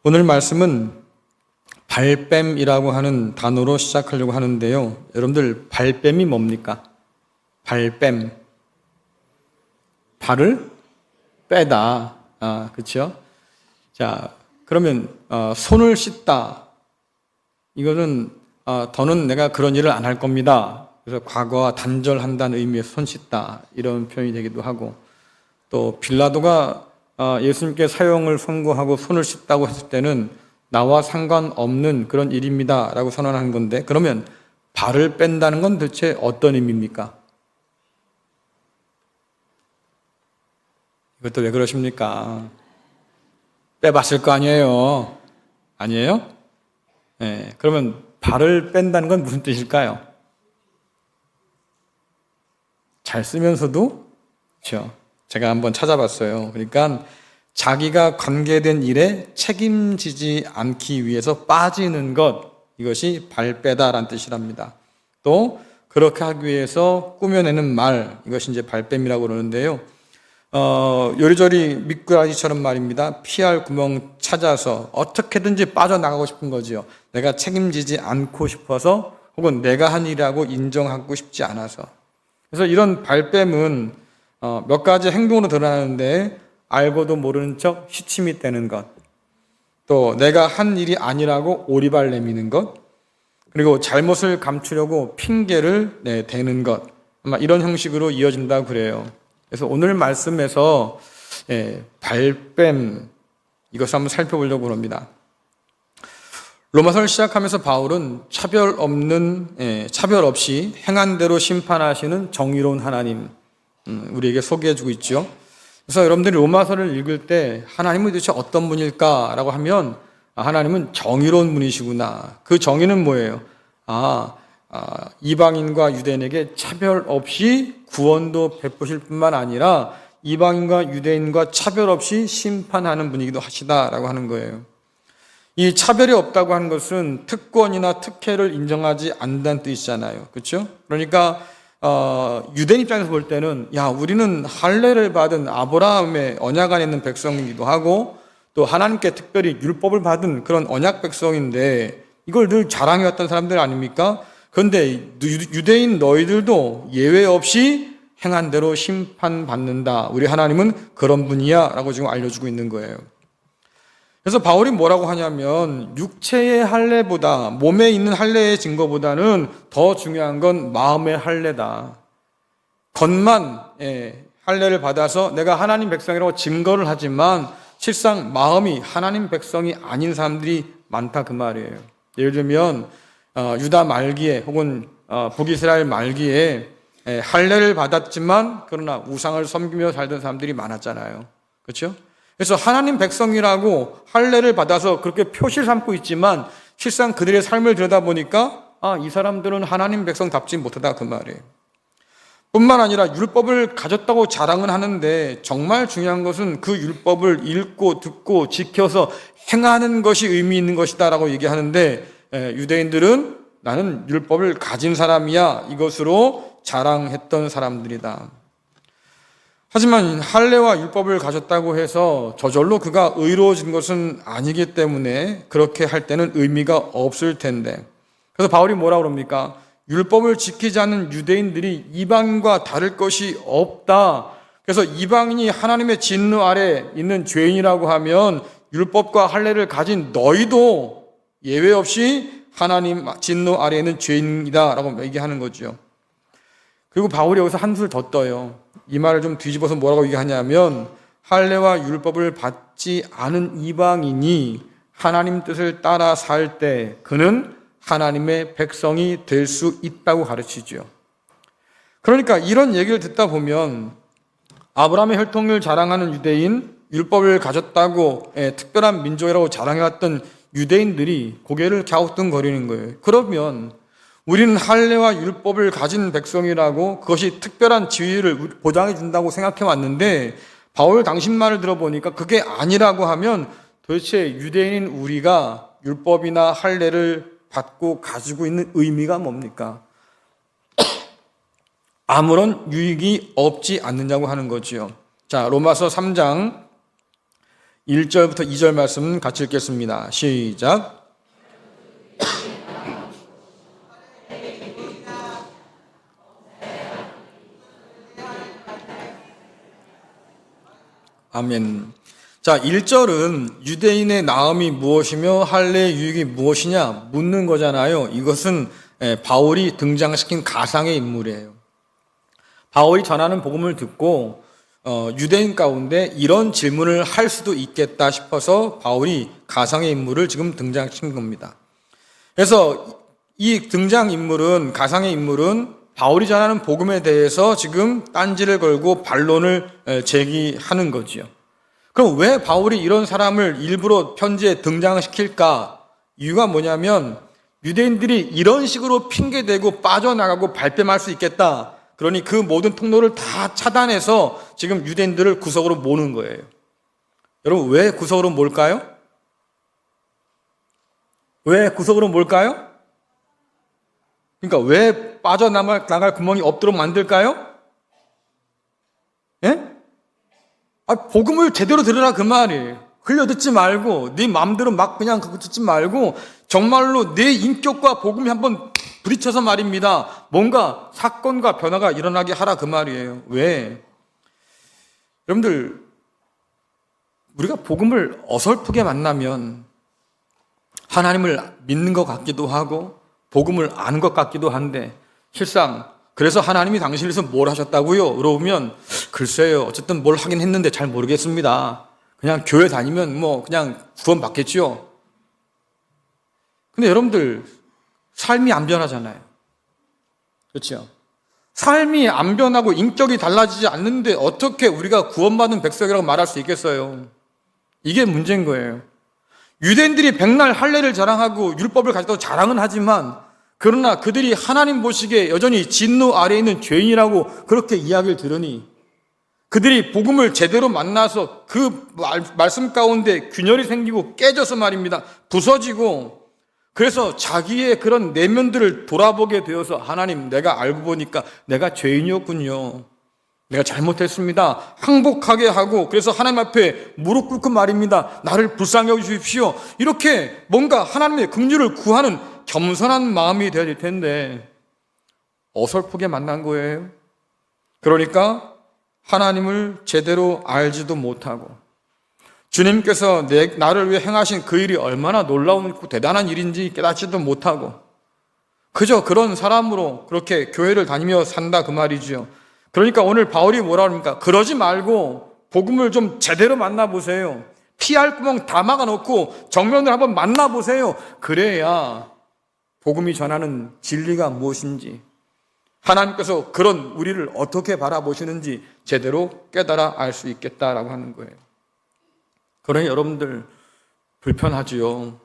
오늘 말씀은 발뺌이라고 하는 단어로 시작하려고 하는데요. 여러분들 발뺌이 뭡니까? 발뺌. 발을 빼다. 그렇죠? 자, 그러면 손을 씻다. 이거는 더는 내가 그런 일을 안 할 겁니다. 그래서 과거와 단절한다는 의미에서 손 씻다 이런 표현이 되기도 하고, 또 빌라도가 예수님께 사형을 선고하고 손을 씻다고 했을 때는 나와 상관없는 그런 일입니다 라고 선언한 건데, 그러면 발을 뺀다는 건 도대체 어떤 의미입니까? 이것도 왜 그러십니까? 빼봤을 거 아니에요? 아니에요? 네, 그러면 발을 뺀다는 건 무슨 뜻일까요? 잘 쓰면서도, 그렇죠? 제가 한번 찾아봤어요. 그러니까 자기가 관계된 일에 책임지지 않기 위해서 빠지는 것, 이것이 발 빼다라는 뜻이랍니다. 또 그렇게 하기 위해서 꾸며내는 말, 이것이 이제 발뺌이라고 그러는데요. 요리조리 미꾸라지처럼 말입니다. 피할 구멍 찾아서 어떻게든지 빠져나가고 싶은 거지요. 내가 책임지지 않고 싶어서, 혹은 내가 한 일이라고 인정하고 싶지 않아서. 그래서 이런 발뺌은 몇 가지 행동으로 드러나는데, 알고도 모르는 척 시침이 떼는 것, 또 내가 한 일이 아니라고 오리발 내미는 것, 그리고 잘못을 감추려고 핑계를 대는 것, 아마 이런 형식으로 이어진다고 그래요. 그래서 오늘 말씀에서 발뺌, 이것을 한번 살펴보려고 합니다. 로마서를 시작하면서 바울은 차별 없이 행한 대로 심판하시는 정의로운 하나님, 우리에게 소개해주고 있죠. 그래서 여러분들이 로마서를 읽을 때 하나님은 도대체 어떤 분일까라고 하면, 하나님은 정의로운 분이시구나. 그 정의는 뭐예요? 이방인과 유대인에게 차별 없이 구원도 베푸실 뿐만 아니라 이방인과 유대인과 차별 없이 심판하는 분이기도 하시다라고 하는 거예요. 이 차별이 없다고 하는 것은 특권이나 특혜를 인정하지 않는다는 뜻이잖아요. 그렇죠? 그러니까 유대인 입장에서 볼 때는, 우리는 할례를 받은 아브라함의 언약 안에 있는 백성이기도 하고, 또 하나님께 특별히 율법을 받은 그런 언약 백성인데, 이걸 늘 자랑해왔던 사람들 아닙니까? 그런데 유대인 너희들도 예외 없이 행한 대로 심판받는다. 우리 하나님은 그런 분이야 라고 지금 알려주고 있는 거예요. 그래서 바울이 뭐라고 하냐면, 육체의 할례보다, 몸에 있는 할례의 증거보다는 더 중요한 건 마음의 할례다. 겉만 할례를 받아서 내가 하나님 백성이라고 증거를 하지만 실상 마음이 하나님 백성이 아닌 사람들이 많다, 그 말이에요. 예를 들면 유다 말기에 혹은 북이스라엘 말기에 할례를 받았지만 그러나 우상을 섬기며 살던 사람들이 많았잖아요. 그렇죠? 그래서 하나님 백성이라고 할례를 받아서 그렇게 표시를 삼고 있지만 실상 그들의 삶을 들여다보니까 이 사람들은 하나님 백성답지 못하다, 그 말이에요. 뿐만 아니라 율법을 가졌다고 자랑은 하는데, 정말 중요한 것은 그 율법을 읽고 듣고 지켜서 행하는 것이 의미 있는 것이다 라고 얘기하는데, 유대인들은 나는 율법을 가진 사람이야, 이것으로 자랑했던 사람들이다. 하지만 할례와 율법을 가졌다고 해서 저절로 그가 의로워진 것은 아니기 때문에 그렇게 할 때는 의미가 없을 텐데, 그래서 바울이 뭐라고 그럽니까? 율법을 지키지 않는 유대인들이 이방인과 다를 것이 없다. 그래서 이방인이 하나님의 진노 아래 있는 죄인이라고 하면 율법과 할례를 가진 너희도 예외 없이 하나님 진노 아래 있는 죄인이다 라고 얘기하는 거죠. 그리고 바울이 여기서 한술 더 떠요. 이 말을 좀 뒤집어서 뭐라고 얘기하냐면, 할례와 율법을 받지 않은 이방인이 하나님 뜻을 따라 살 때 그는 하나님의 백성이 될 수 있다고 가르치죠. 그러니까 이런 얘기를 듣다 보면 아브라함의 혈통을 자랑하는 유대인, 율법을 가졌다고 특별한 민족이라고 자랑해왔던 유대인들이 고개를 갸우뚱거리는 거예요. 그러면 우리는 할례와 율법을 가진 백성이라고 그것이 특별한 지위를 보장해 준다고 생각해 왔는데, 바울 당신 말을 들어보니까 그게 아니라고 하면 도대체 유대인인 우리가 율법이나 할례를 받고 가지고 있는 의미가 뭡니까? 아무런 유익이 없지 않느냐고 하는 거지요. 자, 로마서 3장 1절부터 2절 말씀 같이 읽겠습니다. 시작. 아멘. 자, 1절은 유대인의 나음이 무엇이며 할례의 유익이 무엇이냐 묻는 거잖아요. 이것은 바울이 등장시킨 가상의 인물이에요. 바울이 전하는 복음을 듣고 유대인 가운데 이런 질문을 할 수도 있겠다 싶어서 바울이 가상의 인물을 지금 등장시킨 겁니다. 그래서 이 등장인물은, 가상의 인물은 바울이 전하는 복음에 대해서 지금 딴지를 걸고 반론을 제기하는 거지요. 그럼 왜 바울이 이런 사람을 일부러 편지에 등장시킬까? 이유가 뭐냐면 유대인들이 이런 식으로 핑계대고 빠져나가고 발뺌할 수 있겠다. 그러니 그 모든 통로를 다 차단해서 지금 유대인들을 구석으로 모는 거예요. 여러분, 왜 구석으로 몰까요? 왜 구석으로 몰까요? 그러니까 왜 빠져나갈 구멍이 없도록 만들까요? 예? 복음을 제대로 들으라 그 말이에요. 흘려 듣지 말고 네 마음대로 막 그냥 그거 듣지 말고 정말로 내 인격과 복음이 한번 부딪혀서 말입니다. 뭔가 사건과 변화가 일어나게 하라 그 말이에요. 왜? 여러분들, 우리가 복음을 어설프게 만나면 하나님을 믿는 것 같기도 하고 복음을 아는 것 같기도 한데 실상 그래서 하나님이 당신을 위해서 뭘 하셨다고요? 물어보면 글쎄요, 어쨌든 뭘 하긴 했는데 잘 모르겠습니다. 그냥 교회 다니면 뭐 그냥 구원 받겠지요. 근데 여러분들, 삶이 안 변하잖아요. 그렇죠? 삶이 안 변하고 인격이 달라지지 않는데 어떻게 우리가 구원받은 백성이라고 말할 수 있겠어요? 이게 문제인 거예요. 유대인들이 백날 할례를 자랑하고 율법을 가지고 자랑은 하지만 그러나 그들이 하나님 보시기에 여전히 진노 아래에 있는 죄인이라고 그렇게 이야기를 들으니 그들이 복음을 제대로 만나서 그 말씀 가운데 균열이 생기고 깨져서 말입니다. 부서지고 그래서 자기의 그런 내면들을 돌아보게 되어서 하나님, 내가 알고 보니까 내가 죄인이었군요. 내가 잘못했습니다. 항복하게 하고 그래서 하나님 앞에 무릎 꿇고 말입니다. 나를 불쌍히 여기십시오. 이렇게 뭔가 하나님의 긍휼을 구하는 겸손한 마음이 되어야 될 텐데 어설프게 만난 거예요. 그러니까 하나님을 제대로 알지도 못하고 주님께서 나를 위해 행하신 그 일이 얼마나 놀라운 대단한 일인지 깨닫지도 못하고 그저 그런 사람으로 그렇게 교회를 다니며 산다 그 말이죠. 그러니까 오늘 바울이 뭐라 합니까? 그러지 말고 복음을 좀 제대로 만나보세요. 피할 구멍 다 막아놓고 정면을 한번 만나보세요. 그래야 복음이 전하는 진리가 무엇인지 하나님께서 그런 우리를 어떻게 바라보시는지 제대로 깨달아 알 수 있겠다라고 하는 거예요. 그러니 여러분들 불편하지요.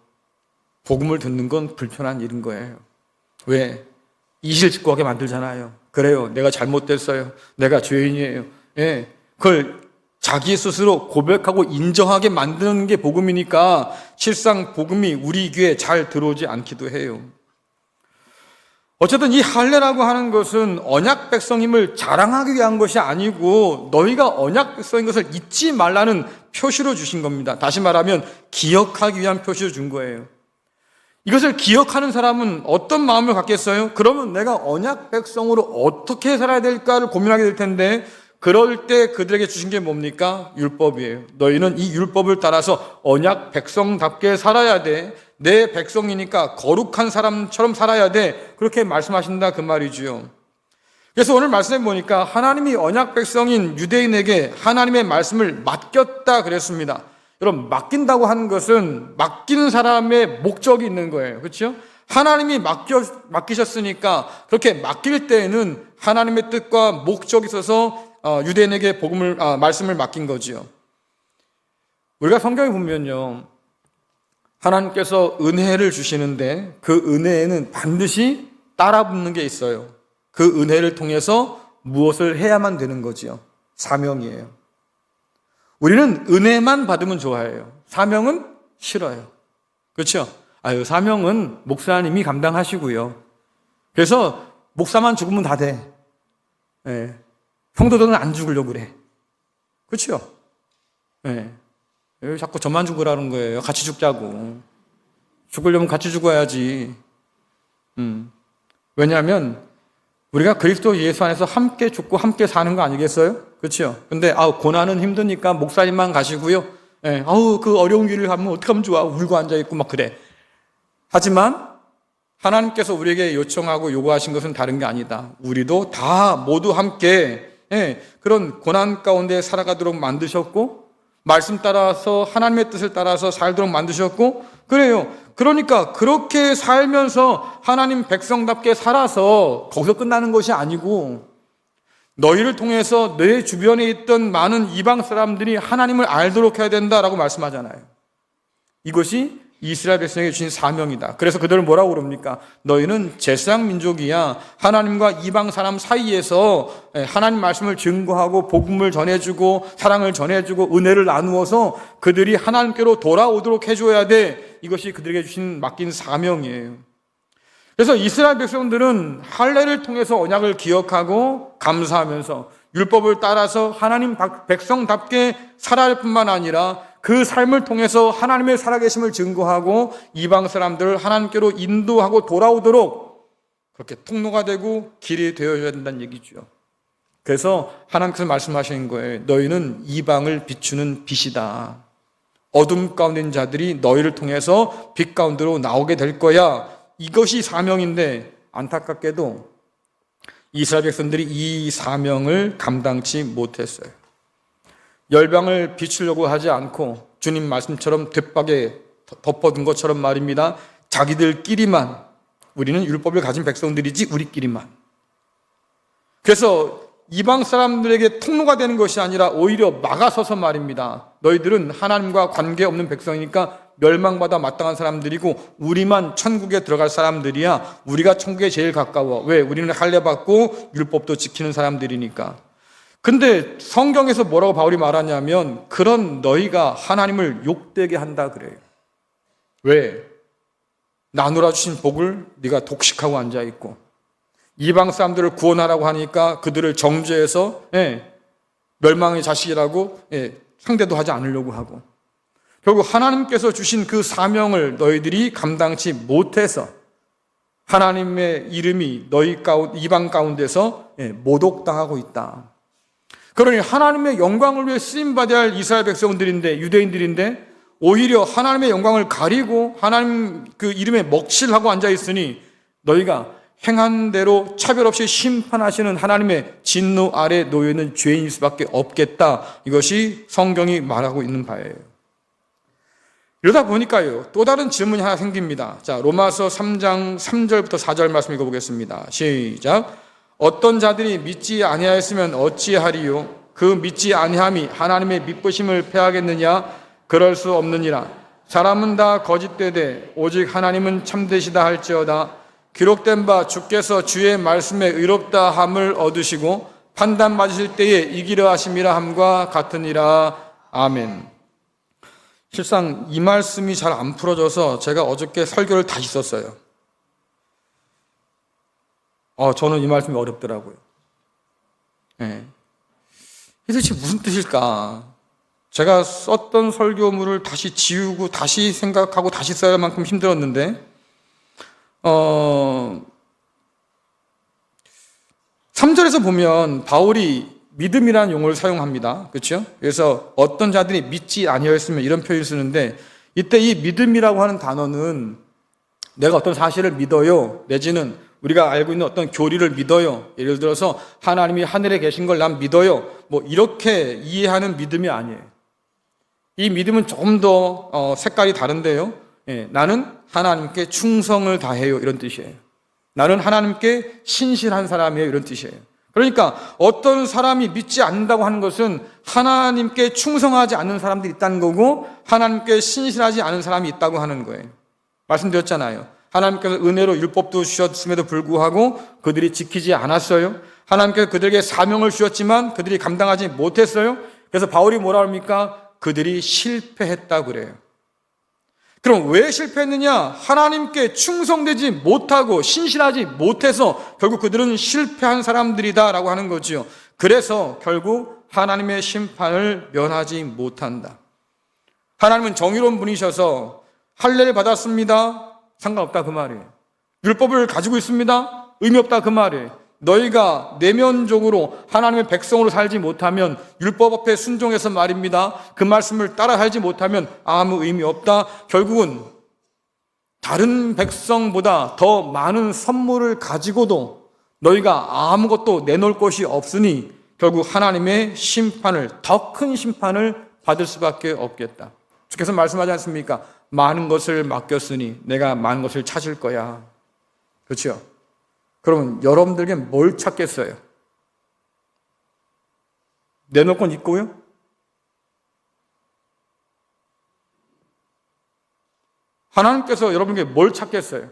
복음을 듣는 건 불편한 일인 거예요. 왜? 이실직고하게 만들잖아요. 그래요. 내가 잘못됐어요. 내가 죄인이에요. 예. 그걸 자기 스스로 고백하고 인정하게 만드는 게 복음이니까 실상 복음이 우리 귀에 잘 들어오지 않기도 해요. 어쨌든 이 할례라고 하는 것은 언약 백성임을 자랑하기 위한 것이 아니고 너희가 언약 백성인 것을 잊지 말라는 표시로 주신 겁니다. 다시 말하면 기억하기 위한 표시를 준 거예요. 이것을 기억하는 사람은 어떤 마음을 갖겠어요? 그러면 내가 언약 백성으로 어떻게 살아야 될까를 고민하게 될 텐데 그럴 때 그들에게 주신 게 뭡니까? 율법이에요. 너희는 이 율법을 따라서 언약 백성답게 살아야 돼. 내 백성이니까 거룩한 사람처럼 살아야 돼. 그렇게 말씀하신다 그 말이지요. 그래서 오늘 말씀해 보니까 하나님이 언약 백성인 유대인에게 하나님의 말씀을 맡겼다 그랬습니다. 여러분, 맡긴다고 하는 것은 맡기는 사람의 목적이 있는 거예요. 그렇죠? 하나님이 맡기셨으니까 그렇게 맡길 때에는 하나님의 뜻과 목적이 있어서 유대인에게 말씀을 맡긴 거지요. 우리가 성경에 보면요, 하나님께서 은혜를 주시는데 그 은혜에는 반드시 따라붙는 게 있어요. 그 은혜를 통해서 무엇을 해야만 되는 거지요. 사명이에요. 우리는 은혜만 받으면 좋아해요. 사명은 싫어요. 그렇죠? 사명은 목사님이 감당하시고요. 그래서 목사만 죽으면 다 돼. 네. 성도들은 안 죽으려고 그래. 그렇죠? 네. 왜 자꾸 저만 죽으라는 거예요? 같이 죽자고. 죽으려면 같이 죽어야지. 왜냐하면 우리가 그리스도 예수 안에서 함께 죽고 함께 사는 거 아니겠어요? 그렇죠? 근데 고난은 힘드니까 목사님만 가시고요. 예, 그 어려운 길을 가면 어떡하면 좋아? 울고 앉아 있고 막 그래. 하지만 하나님께서 우리에게 요청하고 요구하신 것은 다른 게 아니다. 우리도 다 모두 함께 그런 고난 가운데 살아가도록 만드셨고, 말씀 따라서 하나님의 뜻을 따라서 살도록 만드셨고, 그래요. 그러니까 그렇게 살면서 하나님 백성답게 살아서 거기서 끝나는 것이 아니고, 너희를 통해서 내 주변에 있던 많은 이방 사람들이 하나님을 알도록 해야 된다라고 말씀하잖아요. 이것이 이스라엘 백성에게 주신 사명이다. 그래서 그들을 뭐라고 그럽니까? 너희는 제사장 민족이야. 하나님과 이방 사람 사이에서 하나님 말씀을 증거하고 복음을 전해주고 사랑을 전해주고 은혜를 나누어서 그들이 하나님께로 돌아오도록 해줘야 돼. 이것이 그들에게 주신 맡긴 사명이에요. 그래서 이스라엘 백성들은 할례를 통해서 언약을 기억하고 감사하면서 율법을 따라서 하나님 백성답게 살아야 할 뿐만 아니라 그 삶을 통해서 하나님의 살아계심을 증거하고 이방 사람들을 하나님께로 인도하고 돌아오도록 그렇게 통로가 되고 길이 되어야 된다는 얘기죠. 그래서 하나님께서 말씀하시는 거예요. 너희는 이방을 비추는 빛이다. 어둠 가운데 있는 자들이 너희를 통해서 빛 가운데로 나오게 될 거야. 이것이 사명인데 안타깝게도 이스라엘 백성들이 이 사명을 감당치 못했어요. 열방을 비추려고 하지 않고 주님 말씀처럼 뒷박에 덮어둔 것처럼 말입니다. 자기들끼리만, 우리는 율법을 가진 백성들이지 우리끼리만. 그래서 이방 사람들에게 통로가 되는 것이 아니라 오히려 막아서서 말입니다. 너희들은 하나님과 관계없는 백성이니까 멸망받아 마땅한 사람들이고 우리만 천국에 들어갈 사람들이야. 우리가 천국에 제일 가까워. 왜? 우리는 할례 받고 율법도 지키는 사람들이니까. 근데 성경에서 뭐라고 바울이 말하냐면 그런 너희가 하나님을 욕되게 한다 그래요. 왜? 나누라 주신 복을 네가 독식하고 앉아있고 이방 사람들을 구원하라고 하니까 그들을 정죄해서 멸망의 자식이라고 상대도 하지 않으려고 하고, 결국 하나님께서 주신 그 사명을 너희들이 감당치 못해서 하나님의 이름이 너희 이방 가운데서 모독당하고 있다. 그러니 하나님의 영광을 위해 쓰임받아야 할 이스라엘 백성들인데, 유대인들인데 오히려 하나님의 영광을 가리고 하나님 그 이름에 먹칠하고 앉아있으니 너희가 행한 대로 차별 없이 심판하시는 하나님의 진노 아래 놓여있는 죄인일 수밖에 없겠다. 이것이 성경이 말하고 있는 바예요. 이러다 보니까요, 또 다른 질문이 하나 생깁니다. 자, 로마서 3장 3절부터 4절 말씀 읽어보겠습니다. 시작. 어떤 자들이 믿지 아니하였으면 어찌하리요? 그 믿지 아니함이 하나님의 믿으심을 패하겠느냐? 그럴 수 없느니라. 사람은 다 거짓되되 오직 하나님은 참되시다 할지어다. 기록된 바 주께서 주의 말씀에 의롭다 함을 얻으시고 판단 맞으실 때에 이기려 하심이라 함과 같으니라. 아멘. 실상 이 말씀이 잘 안 풀어져서 제가 어저께 설교를 다시 썼어요. 저는 이 말씀이 어렵더라고요. 이 도대체 무슨 뜻일까? 제가 썼던 설교물을 다시 지우고 다시 생각하고 다시 써야 할 만큼 힘들었는데 3절에서 보면 바울이 믿음이라는 용어를 사용합니다. 그렇죠? 그래서 어떤 자들이 믿지 아니하였으면 이런 표현을 쓰는데, 이때 이 믿음이라고 하는 단어는 내가 어떤 사실을 믿어요, 내지는 우리가 알고 있는 어떤 교리를 믿어요. 예를 들어서 하나님이 하늘에 계신 걸 난 믿어요. 뭐 이렇게 이해하는 믿음이 아니에요. 이 믿음은 조금 더 색깔이 다른데요. 나는 하나님께 충성을 다해요, 이런 뜻이에요. 나는 하나님께 신실한 사람이에요, 이런 뜻이에요. 그러니까 어떤 사람이 믿지 않는다고 하는 것은 하나님께 충성하지 않는 사람들이 있다는 거고 하나님께 신실하지 않은 사람이 있다고 하는 거예요. 말씀드렸잖아요. 하나님께서 은혜로 율법도 주셨음에도 불구하고 그들이 지키지 않았어요. 하나님께서 그들에게 사명을 주셨지만 그들이 감당하지 못했어요. 그래서 바울이 뭐라 합니까? 그들이 실패했다 그래요. 그럼 왜 실패했느냐? 하나님께 충성되지 못하고 신실하지 못해서 결국 그들은 실패한 사람들이다 라고 하는 거지요. 그래서 결국 하나님의 심판을 면하지 못한다. 하나님은 정의로운 분이셔서 할례를 받았습니다. 상관없다 그 말이에요. 율법을 가지고 있습니다. 의미 없다 그 말이에요. 너희가 내면적으로 하나님의 백성으로 살지 못하면, 율법 앞에 순종해서 말입니다, 그 말씀을 따라 살지 못하면 아무 의미 없다. 결국은 다른 백성보다 더 많은 선물을 가지고도 너희가 아무것도 내놓을 것이 없으니 결국 하나님의 심판을, 더 큰 심판을 받을 수밖에 없겠다. 주께서 말씀하지 않습니까? 많은 것을 맡겼으니 내가 많은 것을 찾을 거야. 그렇죠? 그러면 여러분들에게 뭘 찾겠어요? 내놓을 건 있고요? 하나님께서 여러분에게 뭘 찾겠어요?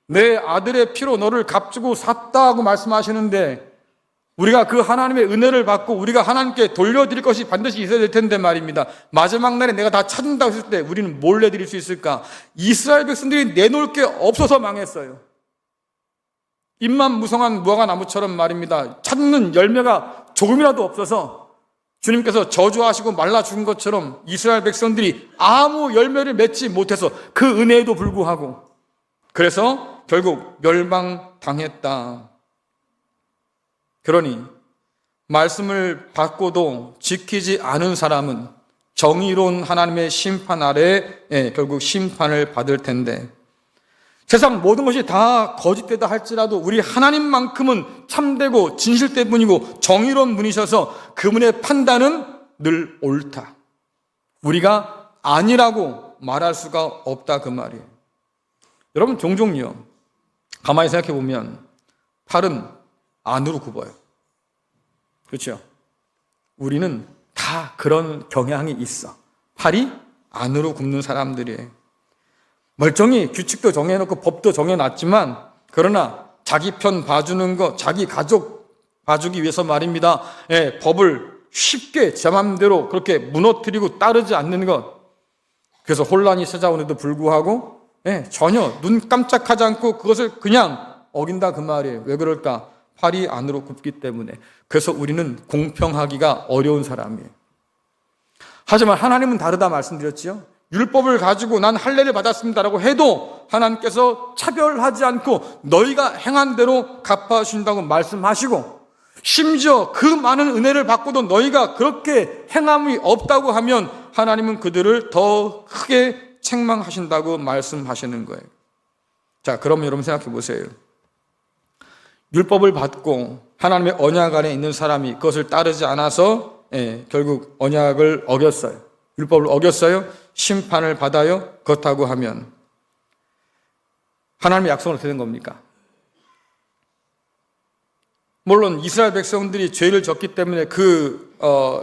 내 아들의 피로 너를 값주고 샀다고 말씀하시는데, 우리가 그 하나님의 은혜를 받고 우리가 하나님께 돌려드릴 것이 반드시 있어야 될 텐데 말입니다. 마지막 날에 내가 다 찾는다고 했을 때 우리는 뭘 내드릴 수 있을까? 이스라엘 백성들이 내놓을 게 없어서 망했어요. 잎만 무성한 무화과 나무처럼 말입니다. 찾는 열매가 조금이라도 없어서 주님께서 저주하시고 말라 죽은 것처럼 이스라엘 백성들이 아무 열매를 맺지 못해서 그 은혜에도 불구하고, 그래서 결국 멸망당했다. 그러니 말씀을 받고도 지키지 않은 사람은 정의로운 하나님의 심판 아래 결국 심판을 받을 텐데, 세상 모든 것이 다 거짓되다 할지라도 우리 하나님만큼은 참되고 진실된 분이고 정의로운 분이셔서 그분의 판단은 늘 옳다. 우리가 아니라고 말할 수가 없다 그 말이에요. 여러분, 종종요, 가만히 생각해 보면 팔은 안으로 굽어요. 그렇죠? 우리는 다 그런 경향이 있어. 팔이 안으로 굽는 사람들이에요. 멀쩡히 규칙도 정해놓고 법도 정해놨지만, 그러나 자기 편 봐주는 것, 자기 가족 봐주기 위해서 말입니다, 법을 쉽게 제 맘대로 그렇게 무너뜨리고 따르지 않는 것, 그래서 혼란이 찾아오는데도 불구하고 전혀 눈 깜짝하지 않고 그것을 그냥 어긴다 그 말이에요. 왜 그럴까? 팔이 안으로 굽기 때문에. 그래서 우리는 공평하기가 어려운 사람이에요. 하지만 하나님은 다르다 말씀드렸지요. 율법을 가지고 난 할례를 받았습니다라고 해도 하나님께서 차별하지 않고 너희가 행한 대로 갚아주신다고 말씀하시고, 심지어 그 많은 은혜를 받고도 너희가 그렇게 행함이 없다고 하면 하나님은 그들을 더 크게 책망하신다고 말씀하시는 거예요. 자, 그럼 여러분 생각해 보세요. 율법을 받고 하나님의 언약 안에 있는 사람이 그것을 따르지 않아서 결국 언약을 어겼어요. 율법을 어겼어요. 심판을 받아요. 그렇다고 하면 하나님의 약속은 어떻게 된 겁니까? 물론 이스라엘 백성들이 죄를 졌기 때문에 그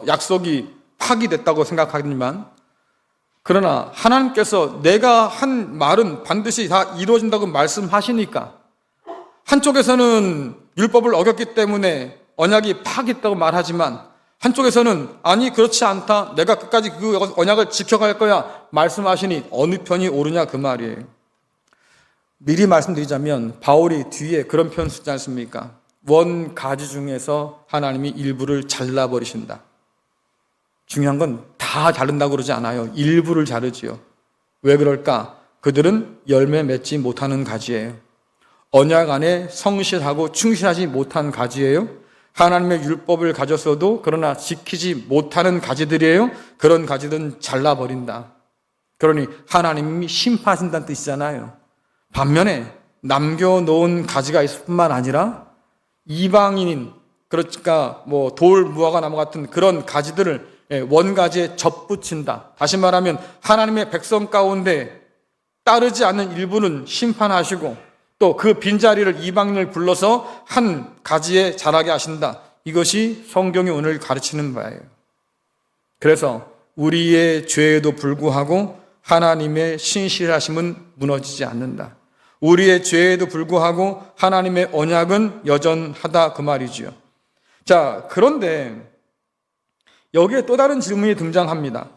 약속이 파기됐다고 생각하지만, 그러나 하나님께서 내가 한 말은 반드시 다 이루어진다고 말씀하시니까, 한쪽에서는 율법을 어겼기 때문에 언약이 파기됐다고 말하지만, 한쪽에서는 아니 그렇지 않다, 내가 끝까지 그 언약을 지켜갈 거야 말씀하시니 어느 편이 옳으냐 그 말이에요. 미리 말씀드리자면 바울이 뒤에 그런 표현 쓰지 않습니까? 원 가지 중에서 하나님이 일부를 잘라버리신다. 중요한 건 다 자른다고 그러지 않아요. 일부를 자르지요. 왜 그럴까? 그들은 열매 맺지 못하는 가지예요. 언약 안에 성실하고 충실하지 못한 가지예요. 하나님의 율법을 가졌어도 그러나 지키지 못하는 가지들이에요. 그런 가지들은 잘라버린다. 그러니 하나님이 심판하신다는 뜻이잖아요. 반면에 남겨놓은 가지가 있을 뿐만 아니라 이방인인, 그러니까 돌, 무화과 나무 같은 그런 가지들을 원가지에 접붙인다. 다시 말하면 하나님의 백성 가운데 따르지 않는 일부는 심판하시고 또 그 빈자리를 이방인을 불러서 한 가지에 자라게 하신다. 이것이 성경이 오늘 가르치는 바예요. 그래서 우리의 죄에도 불구하고 하나님의 신실하심은 무너지지 않는다. 우리의 죄에도 불구하고 하나님의 언약은 여전하다 그 말이지요. 자, 그런데 여기에 또 다른 질문이 등장합니다.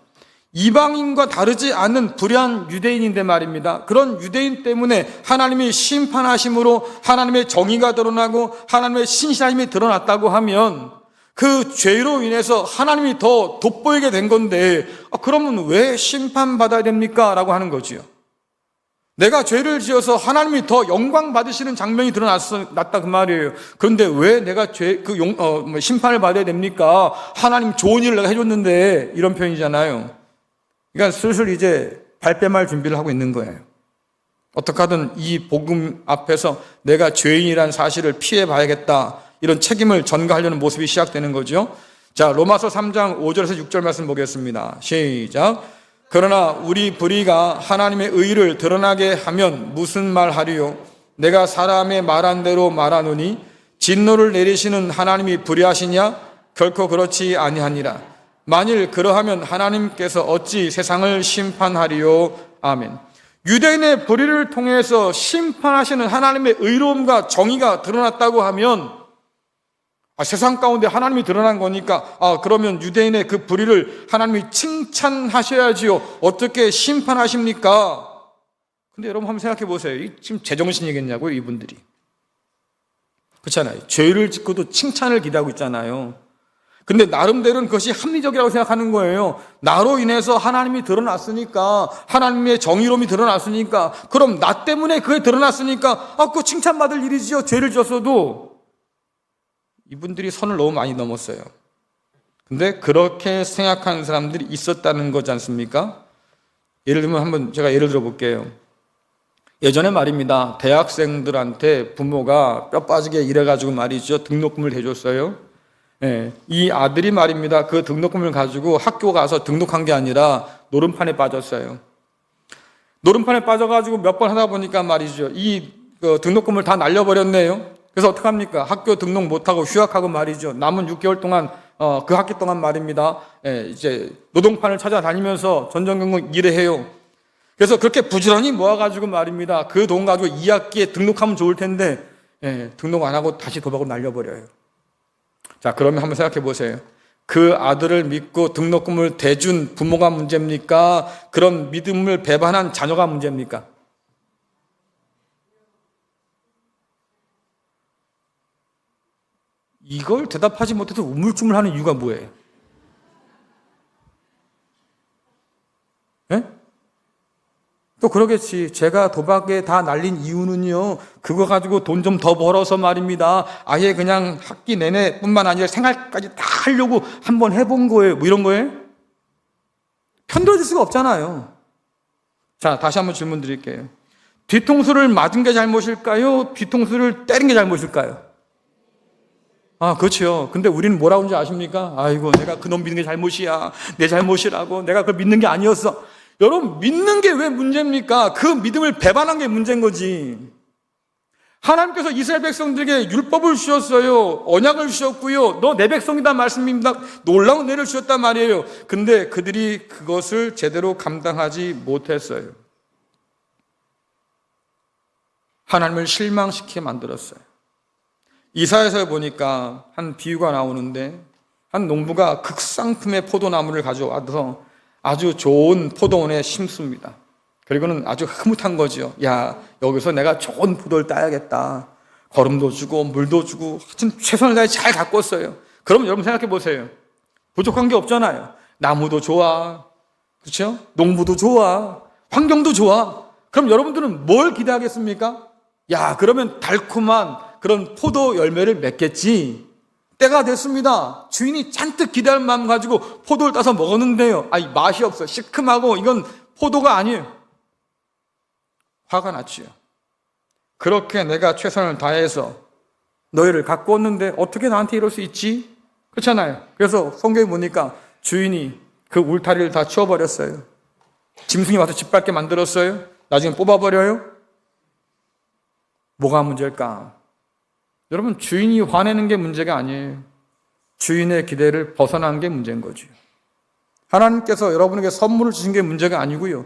이방인과 다르지 않은 불의한 유대인인데 말입니다. 그런 유대인 때문에 하나님이 심판하심으로 하나님의 정의가 드러나고 하나님의 신실하심이 드러났다고 하면, 그 죄로 인해서 하나님이 더 돋보이게 된 건데 그러면 왜 심판받아야 됩니까? 라고 하는 거지요. 내가 죄를 지어서 하나님이 더 영광 받으시는 장면이 드러났다 그 말이에요. 그런데 왜 내가 심판을 받아야 됩니까? 하나님 좋은 일을 내가 해줬는데, 이런 표현이잖아요. 그러니까 슬슬 이제 발뺌할 준비를 하고 있는 거예요. 어떻게 하든 이 복음 앞에서 내가 죄인이라는 사실을 피해 봐야겠다, 이런 책임을 전가하려는 모습이 시작되는 거죠. 자, 로마서 3장 5절에서 6절 말씀 보겠습니다. 시작. 그러나 우리 불의가 하나님의 의를 드러나게 하면 무슨 말 하리요? 내가 사람의 말한 대로 말하노니 진노를 내리시는 하나님이 불의하시냐? 결코 그렇지 아니하니라. 만일 그러하면 하나님께서 어찌 세상을 심판하리요? 아멘. 유대인의 불의를 통해서 심판하시는 하나님의 의로움과 정의가 드러났다고 하면 세상 가운데 하나님이 드러난 거니까 그러면 유대인의 그 불의를 하나님이 칭찬하셔야지요. 어떻게 심판하십니까? 근데 여러분 한번 생각해 보세요. 지금 제정신이겠냐고요, 이분들이. 그렇잖아요. 죄를 짓고도 칭찬을 기대하고 있잖아요. 근데 나름대로는 그것이 합리적이라고 생각하는 거예요. 나로 인해서 하나님이 드러났으니까, 하나님의 정의로움이 드러났으니까, 그럼 나 때문에 그게 드러났으니까 그거 칭찬받을 일이지요. 죄를 지었어도. 이분들이 선을 너무 많이 넘었어요. 근데 그렇게 생각하는 사람들이 있었다는 거지 않습니까? 예를 들면 제가 예를 들어 볼게요. 예전에 말입니다. 대학생들한테 부모가 뼈 빠지게 일해가지고 말이죠. 등록금을 대줬어요. 네, 이 아들이 말입니다. 그 등록금을 가지고 학교 가서 등록한 게 아니라 노름판에 빠졌어요. 노름판에 빠져가지고 몇 번 하다 보니까 말이죠. 이 등록금을 다 날려버렸네요. 그래서 어떡합니까? 학교 등록 못하고 휴학하고 말이죠. 남은 6개월 동안, 그 학기 동안 말입니다. 이제 노동판을 찾아다니면서 전전긍긍 일을 해요. 그래서 그렇게 부지런히 모아가지고 말입니다. 그 돈 가지고 2학기에 등록하면 좋을 텐데, 등록 안 하고 다시 도박으로 날려버려요. 자, 그러면 한번 생각해 보세요. 그 아들을 믿고 등록금을 대준 부모가 문제입니까? 그런 믿음을 배반한 자녀가 문제입니까? 이걸 대답하지 못해서 우물쭈물하는 이유가 뭐예요? 예? 또 그러겠지. 제가 도박에 다 날린 이유는요, 그거 가지고 돈 좀 더 벌어서 말입니다. 아예 그냥 학기 내내 뿐만 아니라 생활까지 다 하려고 한번 해본 거예요. 뭐 이런 거예요? 편들어질 수가 없잖아요. 자, 다시 한번 질문 드릴게요. 뒤통수를 맞은 게 잘못일까요? 뒤통수를 때린 게 잘못일까요? 그렇죠. 근데 우리는 뭐라고 하는지 아십니까? 아이고, 내가 그놈 믿는 게 잘못이야. 내 잘못이라고. 내가 그걸 믿는 게 아니었어. 여러분, 믿는 게 왜 문제입니까? 그 믿음을 배반한 게 문제인 거지. 하나님께서 이스라엘 백성들에게 율법을 주셨어요. 언약을 주셨고요. 너 내 백성이다 말씀입니다. 놀라운 은혜를 주셨단 말이에요. 근데 그들이 그것을 제대로 감당하지 못했어요. 하나님을 실망시키게 만들었어요. 이사야서에 보니까 한 비유가 나오는데, 한 농부가 극상품의 포도나무를 가져와서 아주 좋은 포도원에 심습니다. 그리고는 아주 흐뭇한 거죠. 야, 여기서 내가 좋은 포도를 따야겠다. 거름도 주고 물도 주고 하여튼 최선을 다해 잘 가꿨어요. 그럼 여러분 생각해 보세요. 부족한 게 없잖아요. 나무도 좋아, 그렇죠? 농부도 좋아, 환경도 좋아. 그럼 여러분들은 뭘 기대하겠습니까? 야, 그러면 달콤한 그런 포도 열매를 맺겠지. 때가 됐습니다. 주인이 잔뜩 기대할 마음 가지고 포도를 따서 먹었는데요, 맛이 없어. 시큼하고 이건 포도가 아니에요. 화가 났지요. 그렇게 내가 최선을 다해서 너희를 갖고 왔는데 어떻게 나한테 이럴 수 있지? 그렇잖아요. 그래서 성경에 보니까 주인이 그 울타리를 다 치워버렸어요. 짐승이 와서 짓밟게 만들었어요. 나중에 뽑아버려요. 뭐가 문제일까? 여러분, 주인이 화내는 게 문제가 아니에요. 주인의 기대를 벗어난 게 문제인 거죠. 하나님께서 여러분에게 선물을 주신 게 문제가 아니고요,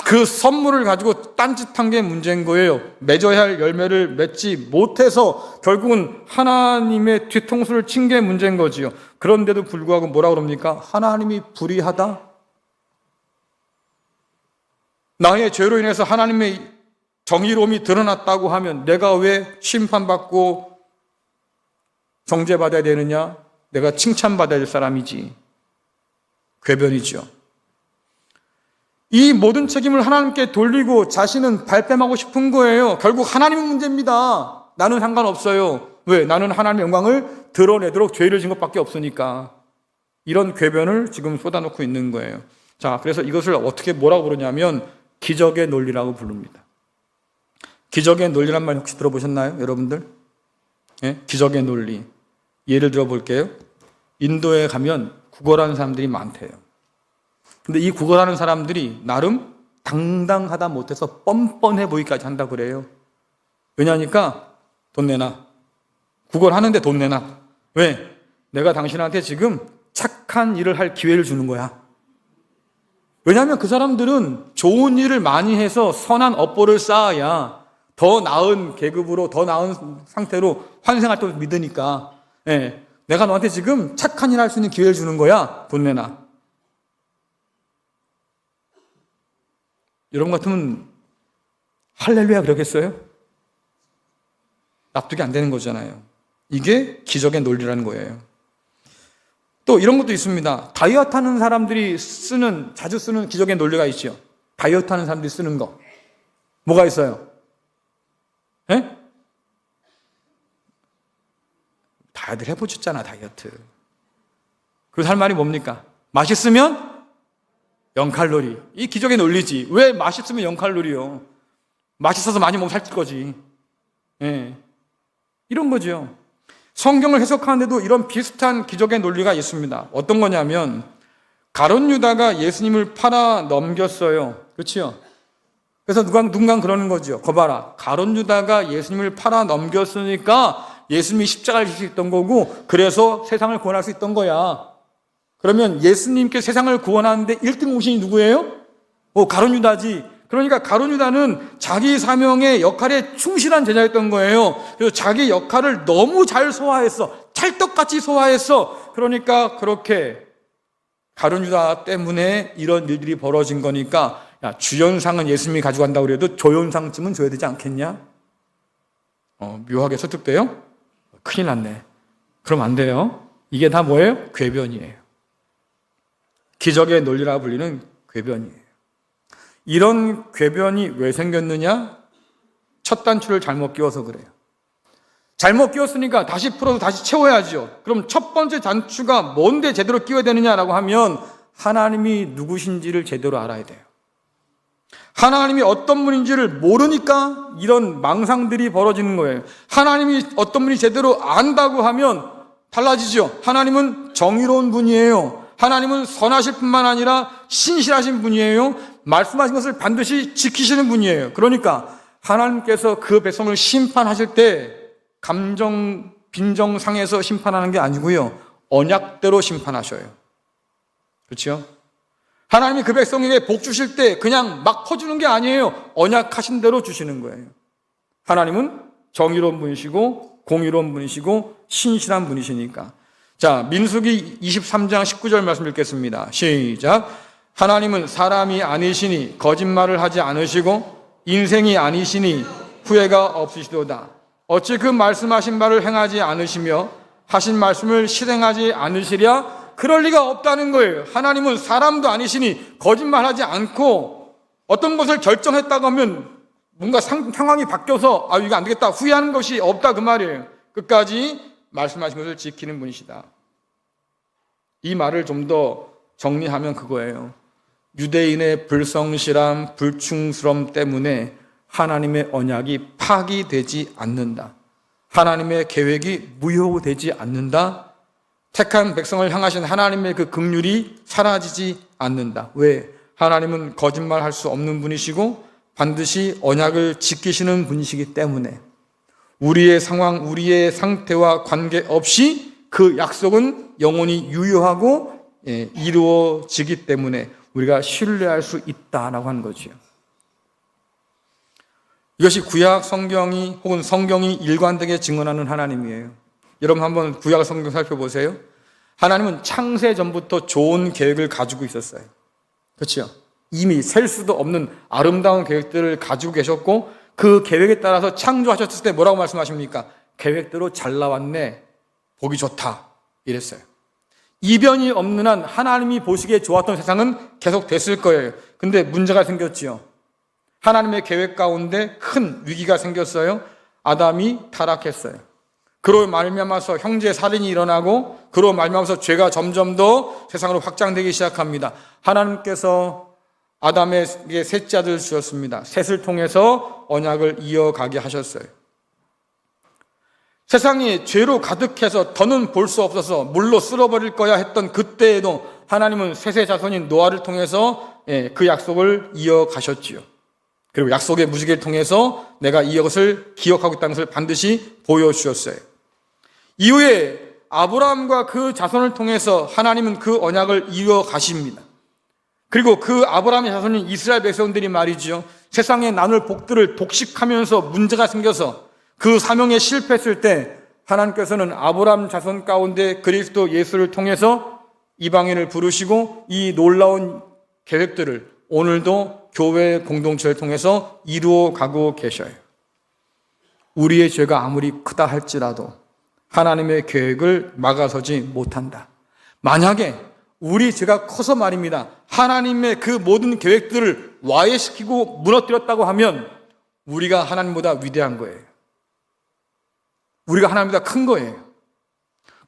그 선물을 가지고 딴짓한 게 문제인 거예요. 맺어야 할 열매를 맺지 못해서 결국은 하나님의 뒤통수를 친 게 문제인 거지요. 그런데도 불구하고 뭐라고 그럽니까? 하나님이 불의하다? 나의 죄로 인해서 하나님의 정의로움이 드러났다고 하면 내가 왜 심판받고 정죄받아야 되느냐? 내가 칭찬받아야 될 사람이지. 궤변이죠. 이 모든 책임을 하나님께 돌리고 자신은 발뺌하고 싶은 거예요. 결국 하나님의 문제입니다. 나는 상관없어요. 왜? 나는 하나님의 영광을 드러내도록 죄를 진 것밖에 없으니까. 이런 궤변을 지금 쏟아놓고 있는 거예요. 자, 그래서 이것을 어떻게 뭐라고 부르냐면 기적의 논리라고 부릅니다. 기적의 논리란 말 혹시 들어보셨나요? 여러분들? 예? 기적의 논리. 예를 들어 볼게요. 인도에 가면 구걸하는 사람들이 많대요. 근데 이 구걸하는 사람들이 나름 당당하다 못해서 뻔뻔해 보이기까지 한다 그래요. 왜냐하니까 돈 내놔. 구걸하는데 돈 내놔. 왜? 내가 당신한테 지금 착한 일을 할 기회를 주는 거야. 왜냐하면 그 사람들은 좋은 일을 많이 해서 선한 업보를 쌓아야 더 나은 계급으로, 더 나은 상태로 환생할 걸 믿으니까. 예, 내가 너한테 지금 착한 일 할 수 있는 기회를 주는 거야. 돈 내놔. 이런 것 같으면 할렐루야 그러겠어요? 납득이 안 되는 거잖아요. 이게 기적의 논리라는 거예요. 또 이런 것도 있습니다. 다이어트 하는 사람들이 자주 쓰는 기적의 논리가 있죠. 다이어트 하는 사람들이 쓰는 거. 뭐가 있어요? 예? 다들 해보셨잖아, 다이어트. 그래서 할 말이 뭡니까? 맛있으면 0칼로리. 이 기적의 논리지. 왜 맛있으면 0칼로리요? 맛있어서 많이 먹으면 살찔 거지. 예. 이런 거죠. 성경을 해석하는데도 이런 비슷한 기적의 논리가 있습니다. 어떤 거냐면 가룟 유다가 예수님을 팔아 넘겼어요. 그렇죠? 그래서 누군가 그러는 거죠. 거봐라. 가룟 유다가 예수님을 팔아 넘겼으니까 예수님이 십자가를 질 수 있던 거고 그래서 세상을 구원할 수 있던 거야. 그러면 예수님께 세상을 구원하는데 1등 공신이 누구예요? 가룟 유다지. 그러니까 가룟 유다는 자기 사명의 역할에 충실한 제자였던 거예요. 그래서 자기 역할을 너무 잘 소화했어. 찰떡같이 소화했어. 그러니까 그렇게 가룟 유다 때문에 이런 일들이 벌어진 거니까 야, 주연상은 예수님이 가지고 간다고 그래도 조연상쯤은 줘야 되지 않겠냐? 묘하게 설득돼요? 큰일 났네. 그럼 안 돼요. 이게 다 뭐예요? 궤변이에요. 기적의 논리라고 불리는 궤변이에요. 이런 궤변이 왜 생겼느냐? 첫 단추를 잘못 끼워서 그래요. 잘못 끼웠으니까 다시 풀어서 다시 채워야죠. 그럼 첫 번째 단추가 뭔데 제대로 끼워야 되느냐라고 하면 하나님이 누구신지를 제대로 알아야 돼요. 하나님이 어떤 분인지를 모르니까 이런 망상들이 벌어지는 거예요. 하나님이 어떤 분이 제대로 안다고 하면 달라지죠. 하나님은 정의로운 분이에요. 하나님은 선하실 뿐만 아니라 신실하신 분이에요. 말씀하신 것을 반드시 지키시는 분이에요. 그러니까 하나님께서 그 백성을 심판하실 때 감정 빈정상에서 심판하는 게 아니고요. 언약대로 심판하셔요. 그렇죠? 하나님이 그 백성에게 복 주실 때 그냥 막 퍼주는 게 아니에요. 언약하신 대로 주시는 거예요. 하나님은 정의로운 분이시고 공의로운 분이시고 신실한 분이시니까. 자, 민수기 23장 19절 말씀 읽겠습니다. 시작. 하나님은 사람이 아니시니 거짓말을 하지 않으시고 인생이 아니시니 후회가 없으시도다. 어찌 그 말씀하신 바를 행하지 않으시며 하신 말씀을 실행하지 않으시랴? 그럴 리가 없다는 거예요. 하나님은 사람도 아니시니 거짓말하지 않고 어떤 것을 결정했다고 하면 뭔가 상황이 바뀌어서 이거 안 되겠다 후회하는 것이 없다 그 말이에요. 끝까지 말씀하신 것을 지키는 분이시다. 이 말을 좀 더 정리하면 그거예요. 유대인의 불성실함, 불충스러움 때문에 하나님의 언약이 파기되지 않는다. 하나님의 계획이 무효되지 않는다. 택한 백성을 향하신 하나님의 그 긍휼이 사라지지 않는다. 왜? 하나님은 거짓말할 수 없는 분이시고 반드시 언약을 지키시는 분이시기 때문에 우리의 상황, 우리의 상태와 관계없이 그 약속은 영원히 유효하고 이루어지기 때문에 우리가 신뢰할 수 있다라고 하는 거죠. 이것이 구약 성경이 혹은 성경이 일관되게 증언하는 하나님이에요. 여러분 한번 구약 성경 살펴보세요. 하나님은 창세 전부터 좋은 계획을 가지고 있었어요. 그렇죠? 이미 셀 수도 없는 아름다운 계획들을 가지고 계셨고 그 계획에 따라서 창조하셨을 때 뭐라고 말씀하십니까? 계획대로 잘 나왔네. 보기 좋다. 이랬어요. 이변이 없는 한 하나님이 보시기에 좋았던 세상은 계속 됐을 거예요. 근데 문제가 생겼지요. 하나님의 계획 가운데 큰 위기가 생겼어요. 아담이 타락했어요. 그로 말미암아서 형제 살인이 일어나고 그로 말미암아서 죄가 점점 더 세상으로 확장되기 시작합니다. 하나님께서 아담에게 셋째 아들을 주셨습니다. 셋을 통해서 언약을 이어가게 하셨어요. 세상이 죄로 가득해서 더는 볼 수 없어서 물로 쓸어버릴 거야 했던 그때에도 하나님은 셋의 자손인 노아를 통해서 그 약속을 이어가셨지요. 그리고 약속의 무지개를 통해서 내가 이것을 기억하고 있다는 것을 반드시 보여주셨어요. 이후에 아브라함과 그 자손을 통해서 하나님은 그 언약을 이어가십니다. 그리고 그 아브라함의 자손인 이스라엘 백성들이 말이죠. 세상에 나눌 복들을 독식하면서 문제가 생겨서 그 사명에 실패했을 때 하나님께서는 아브라함 자손 가운데 그리스도 예수를 통해서 이방인을 부르시고 이 놀라운 계획들을 오늘도 교회 공동체를 통해서 이루어 가고 계셔요. 우리의 죄가 아무리 크다 할지라도 하나님의 계획을 막아서지 못한다. 만약에 우리 죄가 커서 말입니다. 하나님의 그 모든 계획들을 와해시키고 무너뜨렸다고 하면 우리가 하나님보다 위대한 거예요. 우리가 하나님보다 큰 거예요.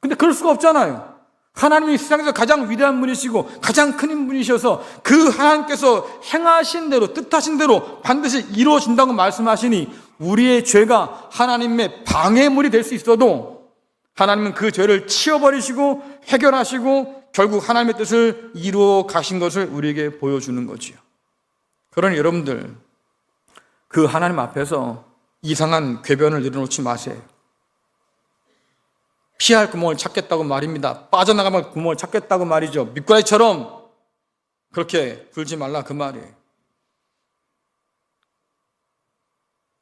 근데 그럴 수가 없잖아요. 하나님이 세상에서 가장 위대한 분이시고 가장 큰 분이셔서 그 하나님께서 행하신 대로 뜻하신 대로 반드시 이루어진다고 말씀하시니 우리의 죄가 하나님의 방해물이 될 수 있어도 하나님은 그 죄를 치워버리시고 해결하시고 결국 하나님의 뜻을 이루어 가신 것을 우리에게 보여주는 거지요. 그러니 여러분들 그 하나님 앞에서 이상한 궤변을 내려놓지 마세요. 피할 구멍을 찾겠다고 말입니다. 빠져나가면 구멍을 찾겠다고 말이죠. 미꾸라지처럼 그렇게 굴지 말라 그 말이에요.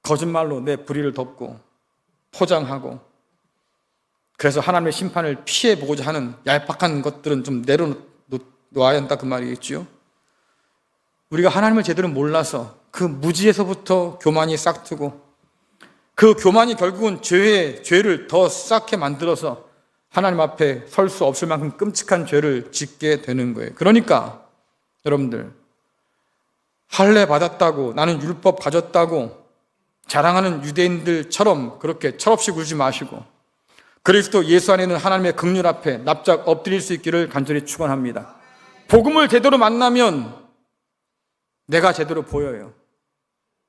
거짓말로 내 불의를 덮고 포장하고 그래서 하나님의 심판을 피해보고자 하는 얄팍한 것들은 좀 내려놓아야 한다 그 말이겠죠. 우리가 하나님을 제대로 몰라서 그 무지에서부터 교만이 싹트고 그 교만이 결국은 죄를 더 쌓게 만들어서 하나님 앞에 설 수 없을 만큼 끔찍한 죄를 짓게 되는 거예요. 그러니까 여러분들 할례 받았다고 나는 율법 가졌다고 자랑하는 유대인들처럼 그렇게 철없이 굴지 마시고 그리스도 예수 안에 있는 하나님의 긍휼 앞에 납작 엎드릴 수 있기를 간절히 축원합니다. 복음을 제대로 만나면 내가 제대로 보여요.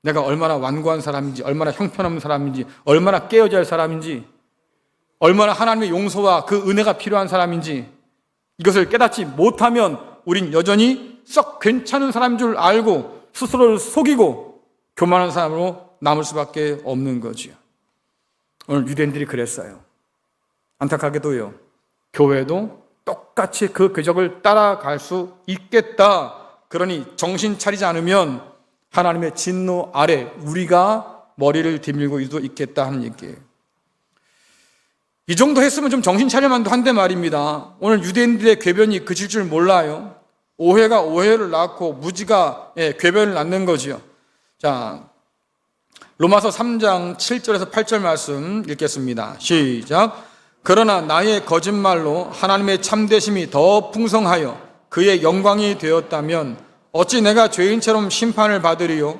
내가 얼마나 완고한 사람인지, 얼마나 형편없는 사람인지, 얼마나 깨어져야 할 사람인지, 얼마나 하나님의 용서와 그 은혜가 필요한 사람인지 이것을 깨닫지 못하면 우린 여전히 썩 괜찮은 사람인 줄 알고 스스로를 속이고 교만한 사람으로 남을 수밖에 없는 거지요. 오늘 유대인들이 그랬어요. 안타깝게도요. 교회도 똑같이 그 궤적을 따라갈 수 있겠다. 그러니 정신 차리지 않으면 하나님의 진노 아래 우리가 머리를 디밀고 있겠다 하는 얘기예요. 이 정도 했으면 좀 정신 차릴만도 한데 말입니다. 오늘 유대인들의 궤변이 그칠 줄 몰라요. 오해가 오해를 낳고 무지가 궤변을 낳는 거지요. 자, 로마서 3장 7절에서 8절 말씀 읽겠습니다. 시작. 그러나 나의 거짓말로 하나님의 참되심이 더 풍성하여 그의 영광이 되었다면 어찌 내가 죄인처럼 심판을 받으리요?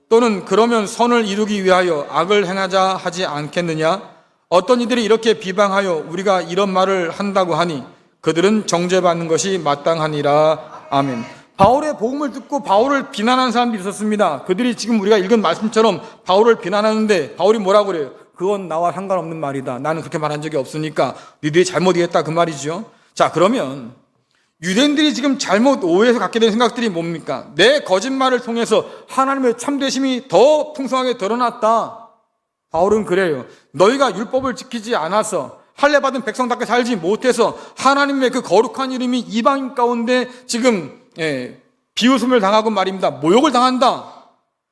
또는 그러면 선을 이루기 위하여 악을 행하자 하지 않겠느냐? 어떤 이들이 이렇게 비방하여 우리가 이런 말을 한다고 하니 그들은 정죄받는 것이 마땅하니라. 아멘. 바울의 복음을 듣고 바울을 비난하는 사람들이 있었습니다. 그들이 지금 우리가 읽은 말씀처럼 바울을 비난하는데 바울이 뭐라고 그래요? 그건 나와 상관없는 말이다. 나는 그렇게 말한 적이 없으니까 니들이 잘못이했다 그 말이죠. 자, 그러면 유대인들이 지금 잘못 오해해서 갖게 된 생각들이 뭡니까? 내 거짓말을 통해서 하나님의 참되심이 더 풍성하게 드러났다. 바울은 그래요. 너희가 율법을 지키지 않아서 할례 받은 백성답게 살지 못해서 하나님의 그 거룩한 이름이 이방인 가운데 지금 비웃음을 당하고 말입니다. 모욕을 당한다.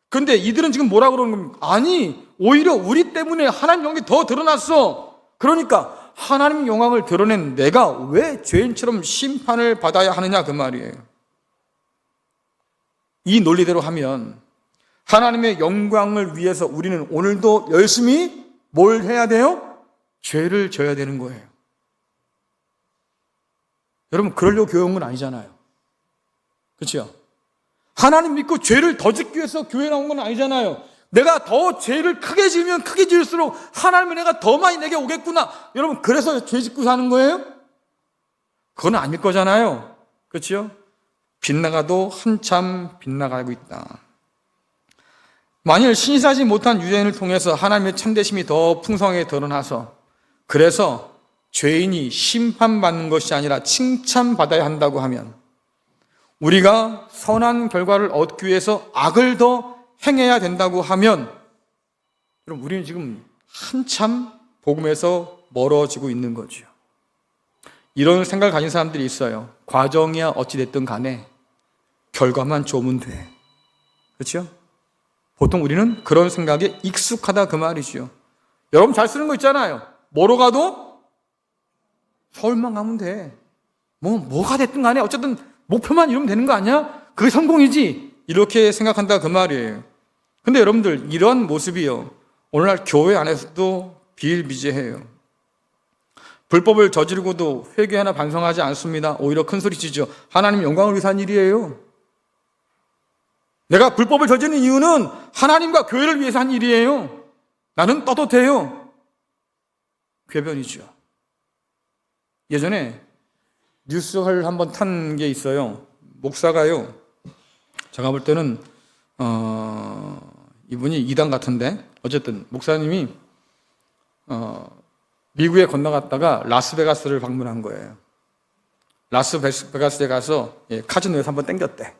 그런데 이들은 지금 뭐라 그러는 겁니까? 아니, 오히려 우리 때문에 하나님 영광이 더 드러났어. 그러니까 하나님 영광을 드러낸 내가 왜 죄인처럼 심판을 받아야 하느냐 그 말이에요. 이 논리대로 하면 하나님의 영광을 위해서 우리는 오늘도 열심히 뭘 해야 돼요? 죄를 져야 되는 거예요. 여러분, 그러려고 교회 온 건 아니잖아요. 그렇죠? 하나님 믿고 죄를 더 짓기 위해서 교회 나온 건 아니잖아요. 내가 더 죄를 크게 지으면 크게 지을수록 하나님의 은혜가 더 많이 내게 오겠구나. 여러분, 그래서 죄 짓고 사는 거예요? 그건 아닐 거잖아요. 그렇죠? 빗나가도 한참 빗나가고 있다. 만일 신실하지 못한 유대인을 통해서 하나님의 참되심이 더 풍성하게 드러나서 그래서 죄인이 심판받는 것이 아니라 칭찬받아야 한다고 하면 우리가 선한 결과를 얻기 위해서 악을 더 행해야 된다고 하면 여러분, 우리는 지금 한참 복음에서 멀어지고 있는 거죠. 이런 생각을 가진 사람들이 있어요. 과정이야 어찌됐든 간에 결과만 좋으면 돼. 그렇죠? 보통 우리는 그런 생각에 익숙하다 그 말이죠. 여러분 잘 쓰는 거 있잖아요. 뭐로 가도 서울만 가면 돼. 뭐가 됐든 간에 어쨌든 목표만 이루면 되는 거 아니야? 그게 성공이지. 이렇게 생각한다 그 말이에요. 근데 여러분들, 이런 모습이요, 오늘날 교회 안에서도 비일비재해요. 불법을 저지르고도 회개하나 반성하지 않습니다. 오히려 큰 소리치죠. 하나님 영광을 위해서 한 일이에요. 내가 불법을 저지르는 이유는 하나님과 교회를 위해서 한 일이에요. 나는 떳떳해요. 궤변이죠. 예전에 뉴스를 한번 탄 게 있어요. 목사가요, 제가 볼 때는 이분이 이단 같은데, 어쨌든 목사님이 미국에 건너갔다가 라스베가스를 방문한 거예요. 라스베가스에 가서 카지노에서 한번 땡겼대.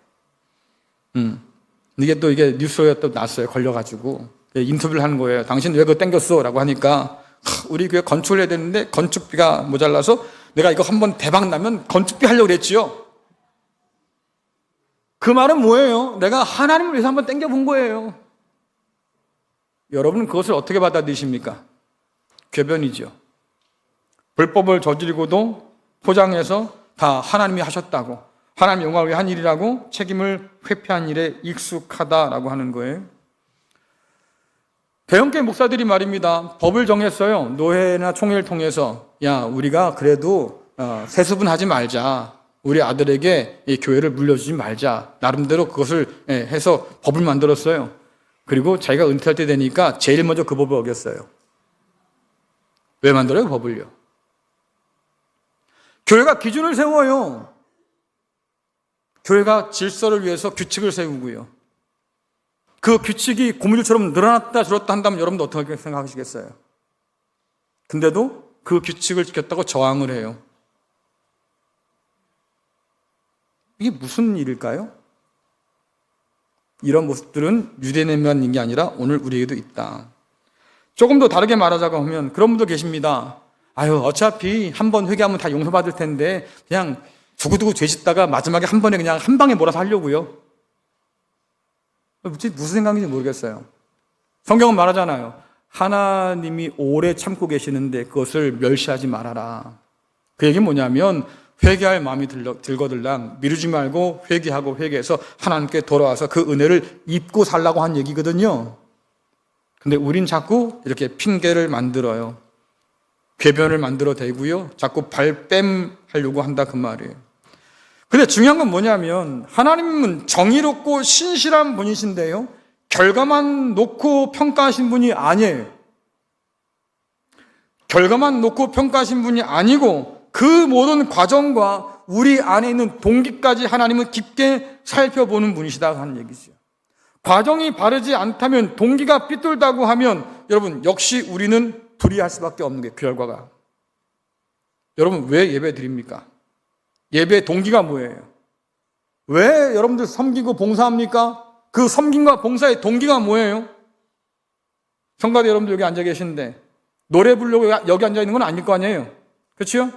이게 뉴스에 또 났어요. 걸려가지고 인터뷰를 하는 거예요. 당신 왜 그거 땡겼어? 라고 하니까 우리 교회 건축을 해야 되는데 건축비가 모자라서 내가 이거 한번 대박 나면 건축비 하려고 그랬지요. 그 말은 뭐예요? 내가 하나님을 위해서 한번 땡겨본 거예요. 여러분은 그것을 어떻게 받아들이십니까? 궤변이죠. 불법을 저지르고도 포장해서 다 하나님이 하셨다고, 하나님 영광을 위해 한 일이라고 책임을 회피한 일에 익숙하다라고 하는 거예요. 대형교회 목사들이 말입니다. 법을 정했어요. 노회나 총회를 통해서 야, 우리가 그래도 세수분하지 말자. 우리 아들에게 이 교회를 물려주지 말자. 나름대로 그것을 해서 법을 만들었어요. 그리고 자기가 은퇴할 때 되니까 제일 먼저 그 법을 어겼어요. 왜 만들어요? 법을요. 교회가 기준을 세워요. 교회가 질서를 위해서 규칙을 세우고요. 그 규칙이 고무줄처럼 늘어났다 줄었다 한다면 여러분도 어떻게 생각하시겠어요? 근데도 그 규칙을 지켰다고 저항을 해요. 이게 무슨 일일까요? 이런 모습들은 유대인에만 있는 게 아니라 오늘 우리에게도 있다. 조금 더 다르게 말하자고 하면 그런 분도 계십니다. 아유, 어차피 한 번 회개하면 다 용서받을 텐데 그냥 두고두고 죄 짓다가 마지막에 한 번에 그냥 한 방에 몰아서 하려고요. 무슨 생각인지 모르겠어요. 성경은 말하잖아요. 하나님이 오래 참고 계시는데 그것을 멸시하지 말아라. 그 얘기는 뭐냐면 회개할 마음이 들거들랑 미루지 말고 회개하고 회개해서 하나님께 돌아와서 그 은혜를 입고 살라고 한 얘기거든요. 근데 우린 자꾸 이렇게 핑계를 만들어요. 궤변을 만들어 대고요. 자꾸 발뺌하려고 한다 그 말이에요. 근데 중요한 건 뭐냐면 하나님은 정의롭고 신실한 분이신데요. 결과만 놓고 평가하신 분이 아니에요. 결과만 놓고 평가하신 분이 아니고 그 모든 과정과 우리 안에 있는 동기까지 하나님은 깊게 살펴보는 분이시다 하는 얘기죠. 과정이 바르지 않다면, 동기가 삐뚤다고 하면 여러분 역시 우리는 불이할 수밖에 없는 게 결과가. 여러분 왜 예배 드립니까? 예배 동기가 뭐예요? 왜 여러분들 섬기고 봉사합니까? 그 섬김과 봉사의 동기가 뭐예요? 성가대 여러분들 여기 앉아 계시는데 노래 부르려고 여기 앉아 있는 건 아닐 거 아니에요? 그렇죠?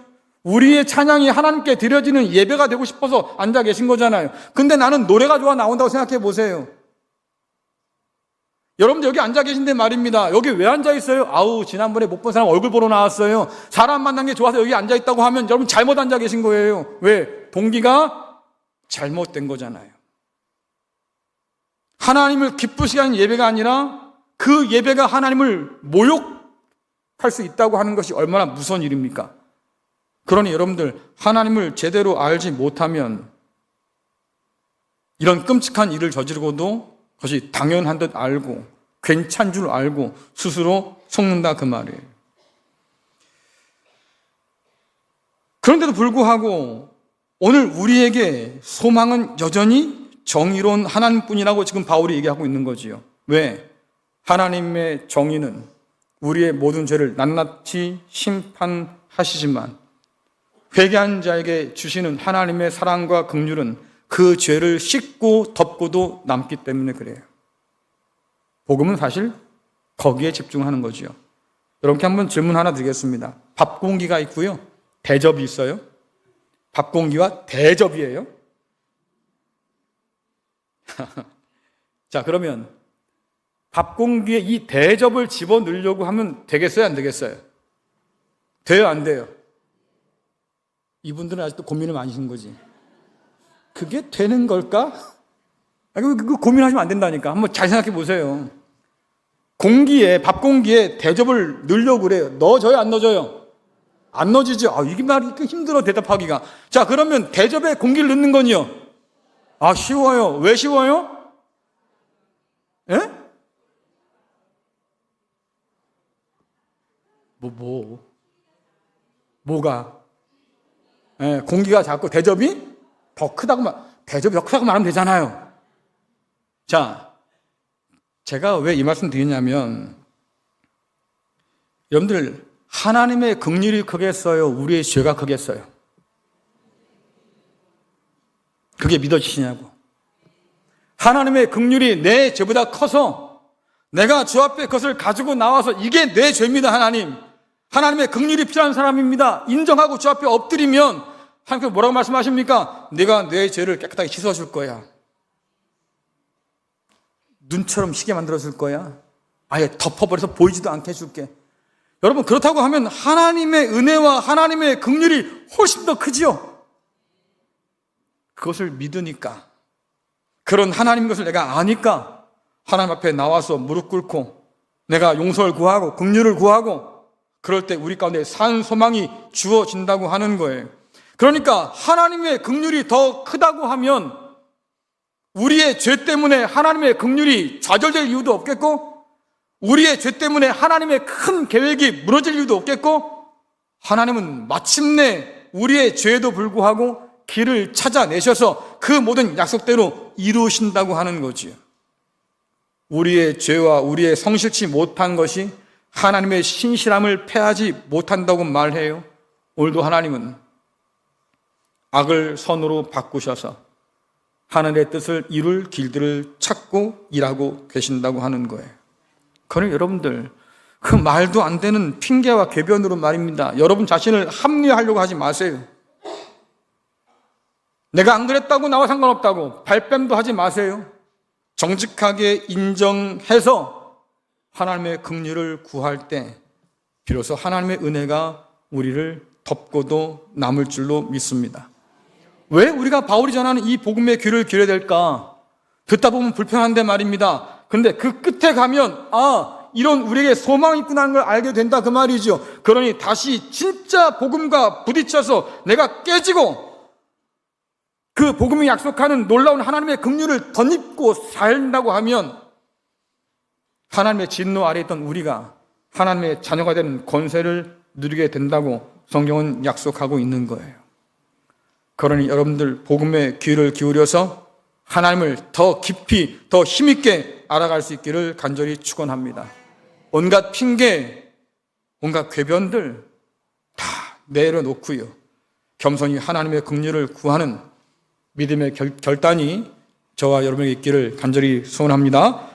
우리의 찬양이 하나님께 드려지는 예배가 되고 싶어서 앉아 계신 거잖아요. 근데 나는 노래가 좋아 나온다고 생각해 보세요. 여러분들 여기 앉아 계신데 말입니다. 여기 왜 앉아 있어요? 아우, 지난번에 못 본 사람 얼굴 보러 나왔어요. 사람 만난 게 좋아서 여기 앉아 있다고 하면 여러분 잘못 앉아 계신 거예요. 왜? 동기가 잘못된 거잖아요. 하나님을 기쁘시게 하는 예배가 아니라 그 예배가 하나님을 모욕할 수 있다고 하는 것이 얼마나 무서운 일입니까? 그러니 여러분들, 하나님을 제대로 알지 못하면 이런 끔찍한 일을 저지르고도 그것이 당연한 듯 알고 괜찮은 줄 알고 스스로 속는다 그 말이에요. 그런데도 불구하고 오늘 우리에게 소망은 여전히 정의로운 하나님뿐이라고 지금 바울이 얘기하고 있는 거지요. 왜? 하나님의 정의는 우리의 모든 죄를 낱낱이 심판하시지만 회개한 자에게 주시는 하나님의 사랑과 긍휼은 그 죄를 씻고 덮고도 남기 때문에 그래요. 복음은 사실 거기에 집중하는 거지요. 여러분께 한번 질문 하나 드리겠습니다. 밥 공기가 있고요, 대접이 있어요. 밥 공기와 대접이에요. 자, 그러면 밥 공기에 이 대접을 집어넣으려고 하면 되겠어요, 안 되겠어요? 돼요, 안 돼요? 이분들은 아직도 고민을 많이 하시는 거지. 그게 되는 걸까? 그거 고민하시면 안 된다니까. 한번 잘 생각해 보세요. 밥 공기에 대접을 넣으려고 그래요. 넣어줘요, 안 넣어줘요? 안 넣어지죠. 이게 말이 힘들어, 대답하기가. 자, 그러면 대접에 공기를 넣는 건요? 쉬워요. 왜 쉬워요? 예? 뭐가? 예, 공기가 작고 대접이 더 크다고 말하면 되잖아요. 자, 제가 왜 이 말씀 드리냐면, 여러분들, 하나님의 긍휼이 크겠어요? 우리의 죄가 크겠어요? 그게 믿어지시냐고. 하나님의 긍휼이 내 죄보다 커서 내가 주 앞에 그것을 가지고 나와서 이게 내 죄입니다, 하나님. 하나님의 긍휼이 필요한 사람입니다. 인정하고 주 앞에 엎드리면 하나님께서 뭐라고 말씀하십니까? 내가 내 죄를 깨끗하게 씻어줄 거야. 눈처럼 시게 만들어줄 거야. 아예 덮어버려서 보이지도 않게 해줄게. 여러분, 그렇다고 하면 하나님의 은혜와 하나님의 긍휼이 훨씬 더 크지요. 그것을 믿으니까, 그런 하나님 것을 내가 아니까 하나님 앞에 나와서 무릎 꿇고 내가 용서를 구하고 긍휼을 구하고, 그럴 때 우리 가운데 산 소망이 주어진다고 하는 거예요. 그러니까 하나님의 긍휼이 더 크다고 하면 우리의 죄 때문에 하나님의 긍휼이 좌절될 이유도 없겠고, 우리의 죄 때문에 하나님의 큰 계획이 무너질 이유도 없겠고, 하나님은 마침내 우리의 죄에도 불구하고 길을 찾아내셔서 그 모든 약속대로 이루신다고 하는 거지요. 우리의 죄와 우리의 성실치 못한 것이 하나님의 신실함을 패하지 못한다고 말해요. 오늘도 하나님은 악을 선으로 바꾸셔서 하늘의 뜻을 이룰 길들을 찾고 일하고 계신다고 하는 거예요. 그러니 여러분들, 그 말도 안 되는 핑계와 궤변으로 말입니다. 여러분 자신을 합리화하려고 하지 마세요. 내가 안 그랬다고 나와 상관없다고 발뺌도 하지 마세요. 정직하게 인정해서 하나님의 긍휼을 구할 때 비로소 하나님의 은혜가 우리를 덮고도 남을 줄로 믿습니다. 왜 우리가 바울이 전하는 이 복음의 귀를 기울여야 될까? 듣다 보면 불편한데 말입니다. 근데 그 끝에 가면 이런 우리에게 소망이 있구나 하는 걸 알게 된다 그 말이죠. 그러니 다시 진짜 복음과 부딪혀서 내가 깨지고 그 복음이 약속하는 놀라운 하나님의 긍휼을 덧입고 살다고 하면 하나님의 진노 아래에 있던 우리가 하나님의 자녀가 되는 권세를 누리게 된다고 성경은 약속하고 있는 거예요. 그러니 여러분들 복음의 귀를 기울여서 하나님을 더 깊이 더 힘있게 알아갈 수 있기를 간절히 축원합니다. 온갖 핑계, 온갖 궤변들 다 내려놓고요, 겸손히 하나님의 긍휼을 구하는 믿음의 결단이 저와 여러분에게 있기를 간절히 소원합니다.